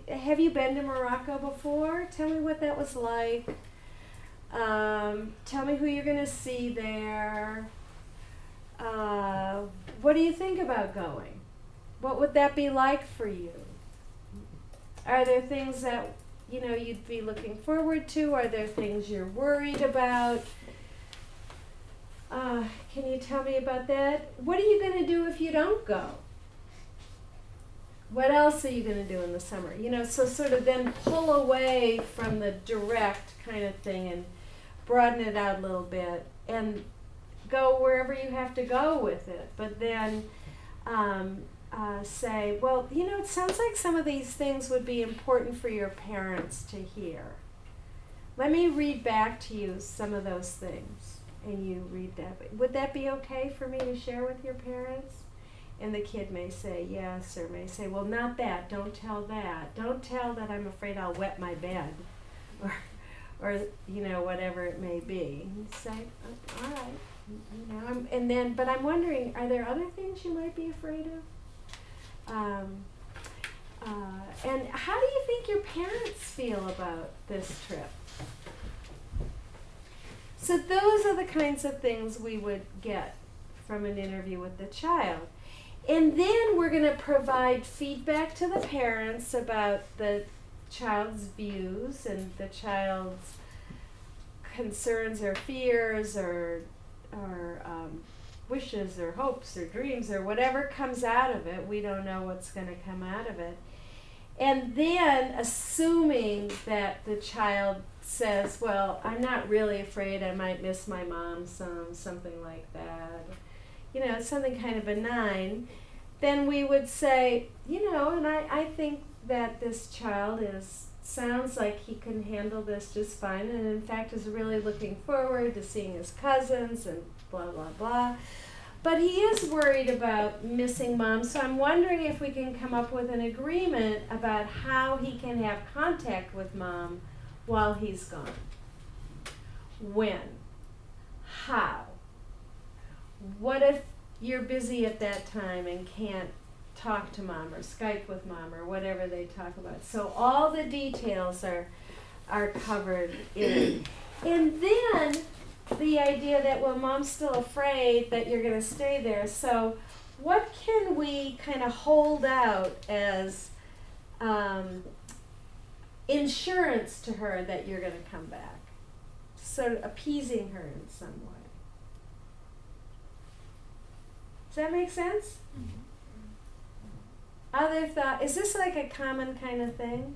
A: have you been to Morocco before? Tell me what that was like. Tell me who you're going to see there. What do you think about going? What would that be like for you? Are there things that, you'd be looking forward to? Are there things you're worried about? Can you tell me about that? What are you going to do if you don't go? What else are you going to do in the summer? So sort of then pull away from the direct kind of thing and broaden it out a little bit and go wherever you have to go with it. But then say, well, it sounds like some of these things would be important for your parents to hear. Let me read back to you some of those things, and you read that. Would that be okay for me to share with your parents? And the kid may say yes, or may say, well, not that, don't tell that. Don't tell that I'm afraid I'll wet my bed, or whatever it may be. And say, all right, but I'm wondering, are there other things you might be afraid of? And how do you think your parents feel about this trip? So those are the kinds of things we would get from an interview with the child. And then we're going to provide feedback to the parents about the child's views and the child's concerns or fears or wishes or hopes or dreams or whatever comes out of it. We don't know what's going to come out of it. And then, assuming that the child says, well, I'm not really afraid I might miss my mom some, something like that, you know, something kind of benign, then we would say, you know, and I think that this child sounds like he can handle this just fine, and in fact is really looking forward to seeing his cousins and blah, blah, blah. But he is worried about missing mom, so I'm wondering if we can come up with an agreement about how he can have contact with mom while he's gone. When? How? What if you're busy at that time and can't talk to mom or Skype with mom or whatever they talk about? So all the details are covered in it. And then the idea that, well, mom's still afraid that you're going to stay there. So what can we kind of hold out as insurance to her that you're going to come back? Sort of appeasing her in some way. Does that make sense? Other thought, is this like a common kind of thing?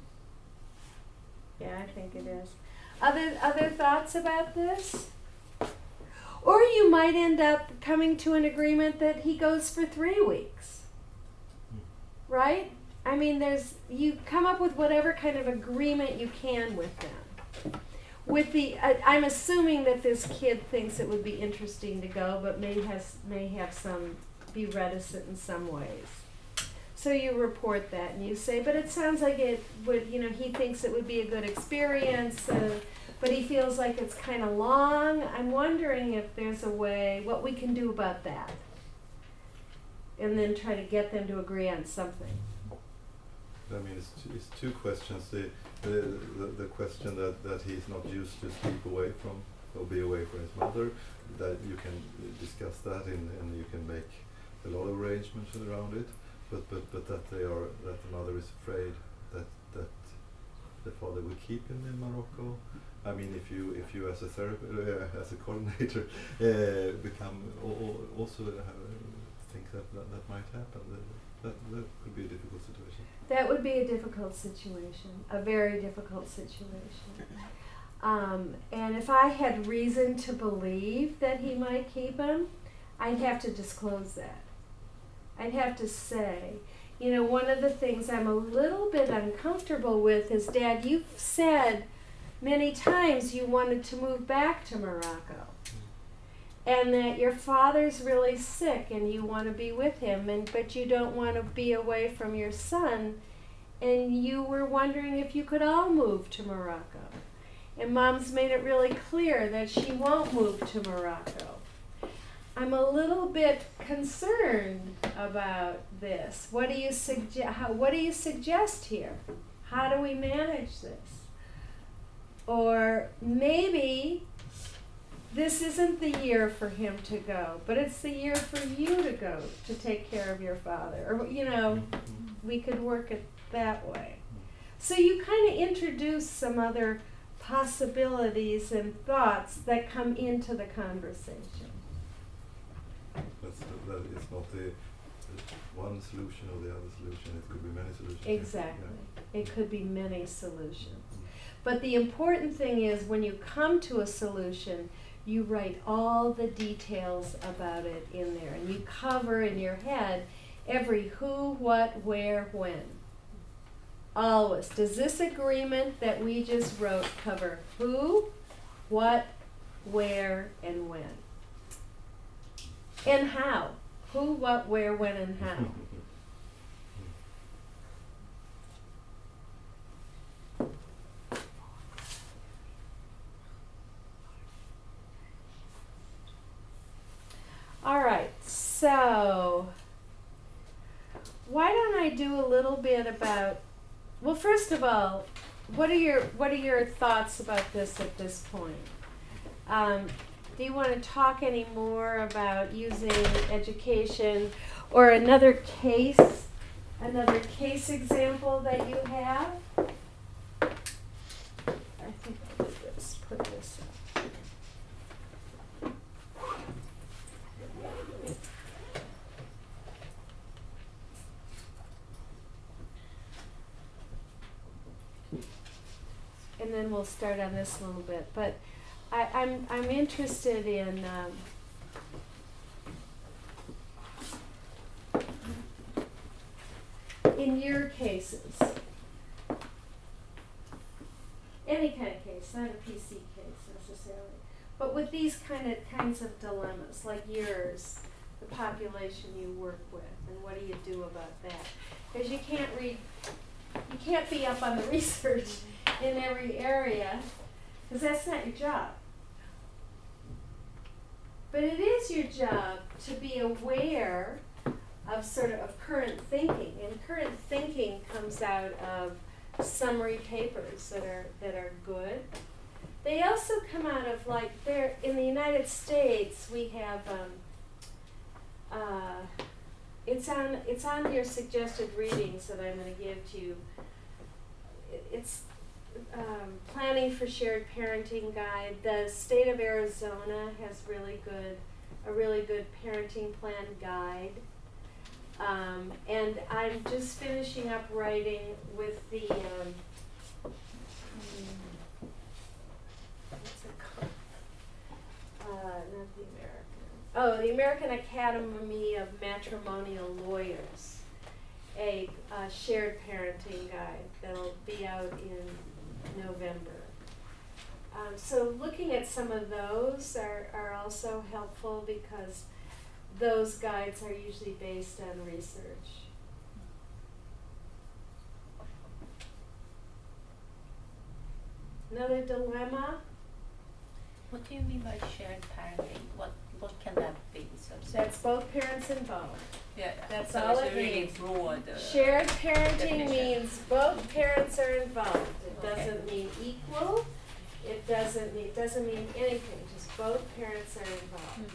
A: Yeah, I think it is. Other thoughts about this? Or you might end up coming to an agreement that he goes for 3 weeks. Right? I mean, you come up with whatever kind of agreement you can with them. I'm assuming that this kid thinks it would be interesting to go, but may be reticent in some ways. So you report that and you say, but it sounds like it would, you know, he thinks it would be a good experience, but he feels like it's kind of long. I'm wondering if there's a way, what we can do about that. And then try to get them to agree on something.
B: I mean, it's two questions. The question that he's not used to sleep away from or be away from his mother, that you can discuss that and you can make a lot of arrangements around it. But that the mother is afraid that the father will keep him in Morocco. I mean, if you as a therapist, as a coordinator, become also think that might happen, that could be a difficult situation.
A: That would be a difficult situation, a very difficult situation. And if I had reason to believe that he might keep him, I'd have to disclose that. I'd have to say, you know, one of the things I'm a little bit uncomfortable with is, Dad, you've said many times you wanted to move back to Morocco, and that your father's really sick and you want to be with him, but you don't want to be away from your son, and you were wondering if you could all move to Morocco. And Mom's made it really clear that she won't move to Morocco. I'm a little bit concerned about this. What do you suggest here? How do we manage this? Or maybe this isn't the year for him to go, but it's the year for you to go to take care of your father. Or, you know, we could work it that way. So you kind of introduce some other possibilities and thoughts that come into the conversation.
B: That is not the one solution or the other solution. It could be many solutions.
A: Exactly.
B: Yeah.
A: It could be many solutions. But the important thing is, when you come to a solution, you write all the details about it in there, and you cover in your head every who, what, where, when. Always. Does this agreement that we just wrote cover who, what, where, and when? And how? Who, what, where, when, and how? All right, so why don't I do a little bit about, well, first of all, what are your thoughts about this at this point? do you want to talk any more about using education or another case example that you have? I think I'll do this, put this up. And then we'll start on this a little bit, but I'm interested in your cases, any kind of case, not a PC case necessarily, but with these kinds of dilemmas, like yours, the population you work with, and what do you do about that? Because you can't be up on the research in every area, because that's not your job. But it is your job to be aware of sort of current thinking, and current thinking comes out of summary papers that are good. They also come out of, like, in the United States we have it's on your suggested readings that I'm going to give to you. It's Planning for Shared Parenting Guide. The state of Arizona has a really good parenting plan guide. And I'm just finishing up writing with the what's it called? Not the American. Oh, the American Academy of Matrimonial Lawyers. A shared parenting guide that'll be out in November. So looking at some of those are also helpful, because those guides are usually based on research. Another dilemma?
F: What do you mean by shared parenting? What can that be?
A: That's both parents involved.
F: Yeah,
A: That's
F: so
A: all
F: it's
A: it
F: a really
A: means.
F: broad
A: Shared parenting
F: definition.
A: means both parents are involved. It
F: Okay.
A: doesn't mean equal. It doesn't mean anything. Just both parents are involved.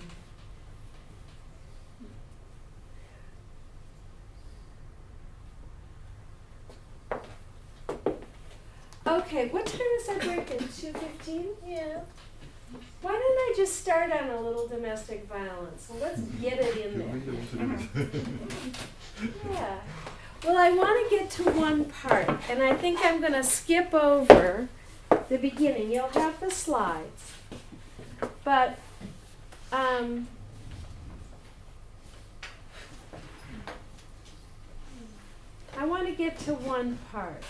A: Okay, what time is our break? At 2:15?
F: Yeah.
A: Why don't I just start on a little domestic violence? Well, let's get it in
B: You
A: there.
B: really want to do it?
A: Yeah. Well, I want to get to one part, and I think I'm going to skip over the beginning. You'll have the slides, but I want to get to one part.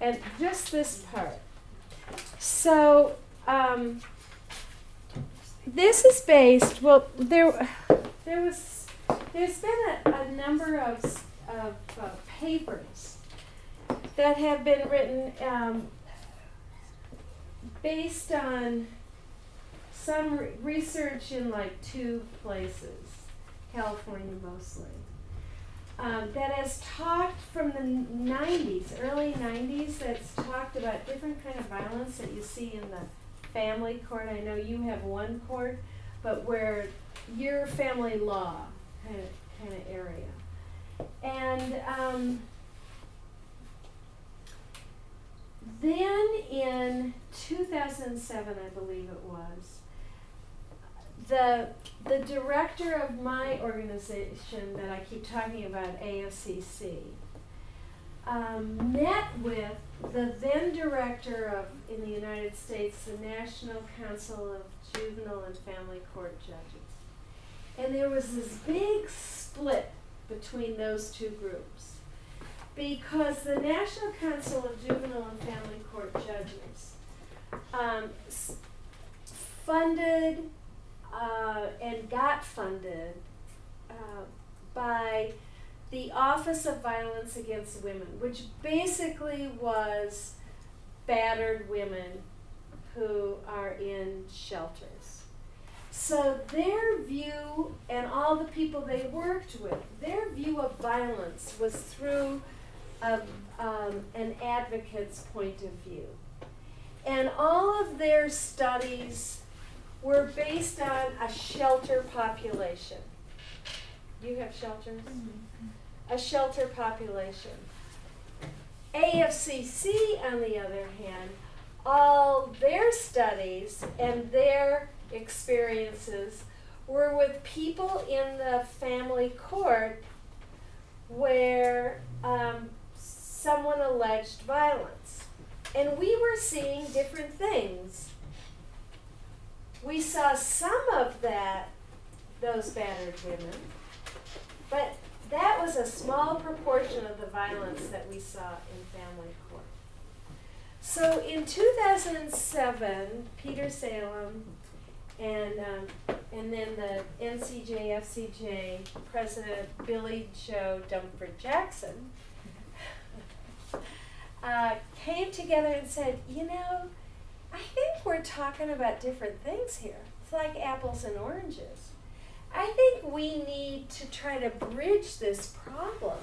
A: And just this part. So, this is based, well, there's been a number of papers that have been written based on some research in like two places, California mostly, that has talked from the 90s, early 90s, that's talked about different kind of violence that you see in the family court. I know you have one court, but where your family law kind of area. And then in 2007, I believe it was, the director of my organization that I keep talking about, AFCC, met with the then director of, in the United States, the National Council of Juvenile and Family Court Judges. And there was this big split between those two groups, because the National Council of Juvenile and Family Court Judges funded and got funded by the Office of Violence Against Women, which basically was battered women who are in shelters. So their view, and all the people they worked with, their view of violence was through an advocate's point of view. And all of their studies were based on a shelter population. You have shelters? A shelter population. AFCC, on the other hand, all their studies and their experiences were with people in the family court where someone alleged violence. And we were seeing different things. We saw some of those battered women, but that was a small proportion of the violence that we saw in family court. So in 2007, Peter Salem and then the NCJ, FCJ president Billy Joe Dumford Jackson came together and said, you know, I think we're talking about different things here. It's like apples and oranges. I think we need to try to bridge this problem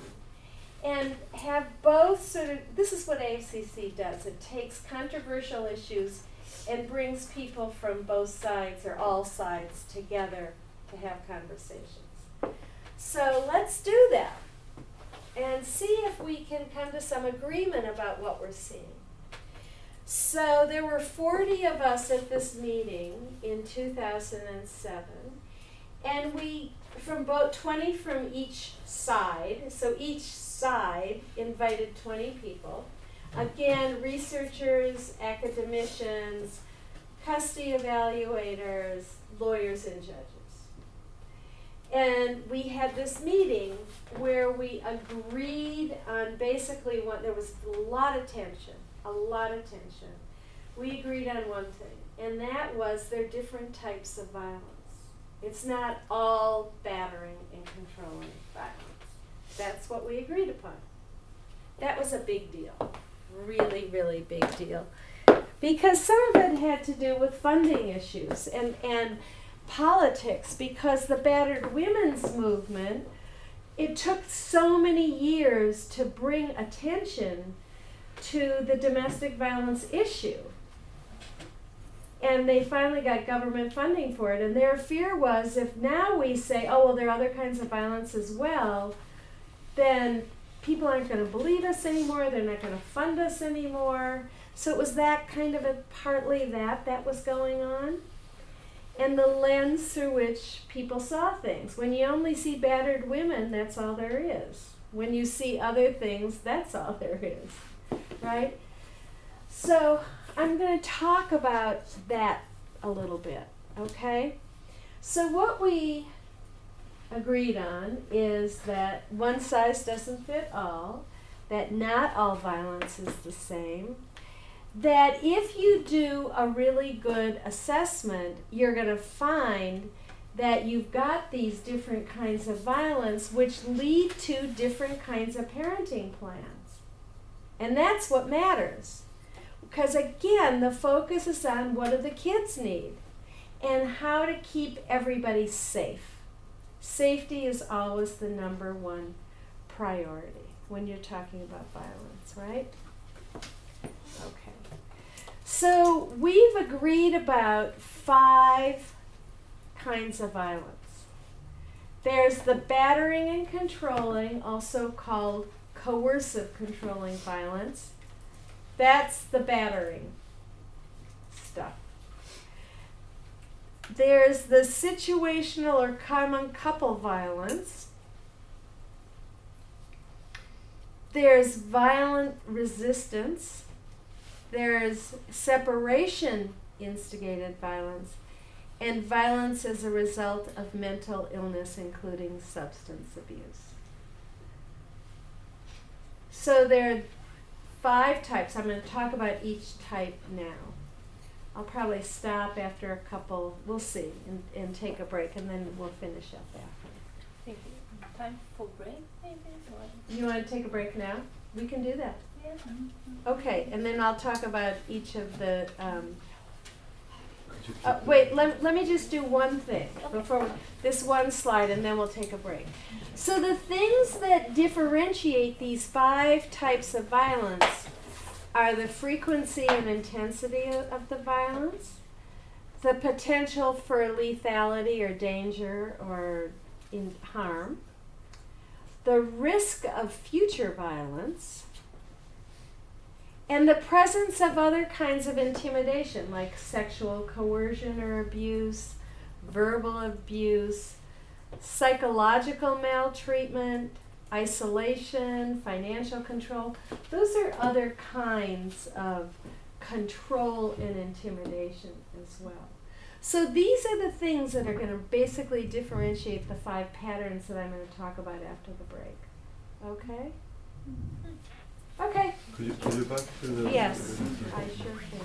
A: and have both sort of, this is what AFCC does. It takes controversial issues and brings people from both sides or all sides together to have conversations. So let's do that and see if we can come to some agreement about what we're seeing. So there were 40 of us at this meeting in 2007, and we, from about 20 from each side, so each side invited 20 people. Again, researchers, academicians, custody evaluators, lawyers, and judges. And we had this meeting where we agreed on basically there was a lot of tension. We agreed on one thing, and that was there are different types of violence. It's not all battering and controlling violence. That's what we agreed upon. That was a big deal. Really, really big deal. Because some of it had to do with funding issues and politics, because the battered women's movement, it took so many years to bring attention to the domestic violence issue. And they finally got government funding for it. And their fear was if now we say, oh, well, there are other kinds of violence as well, then people aren't going to believe us anymore. They're not going to fund us anymore. So it was that kind of partly that was going on. And the lens through which people saw things. When you only see battered women, that's all there is. When you see other things, that's all there is, right? So I'm going to talk about that a little bit, okay? So what we agreed on is that one size doesn't fit all, that not all violence is the same, that if you do a really good assessment, you're going to find that you've got these different kinds of violence which lead to different kinds of parenting plans. And that's what matters. Because again, the focus is on what do the kids need and how to keep everybody safe. Safety is always the number one priority when you're talking about violence, right? Okay. So we've agreed about 5 kinds of violence. There's the battering and controlling, also called coercive controlling violence. That's the battering stuff. There's the situational or common couple violence. There's violent resistance. There's separation instigated violence, and violence as a result of mental illness, including substance abuse. So there are 5 types. I'm going to talk about each type now. I'll probably stop after a couple, we'll see, and take a break, and then we'll finish up after.
F: Maybe time for break, maybe? Or?
A: You want to take a break now? We can do that.
F: Yeah.
A: Okay, and then I'll talk about each of the, wait, let me just do one thing before this one slide, and then we'll take a break. So the things that differentiate these 5 types of violence are the frequency and intensity of the violence, the potential for lethality or danger or harm, the risk of future violence, and the presence of other kinds of intimidation like sexual coercion or abuse, verbal abuse, psychological maltreatment, isolation, financial control. Those are other kinds of control and intimidation as well. So these are the things that are going to basically differentiate the 5 patterns that I'm going to talk about after the break. Okay? Okay.
B: Could you back to the...
A: Yes, I sure can.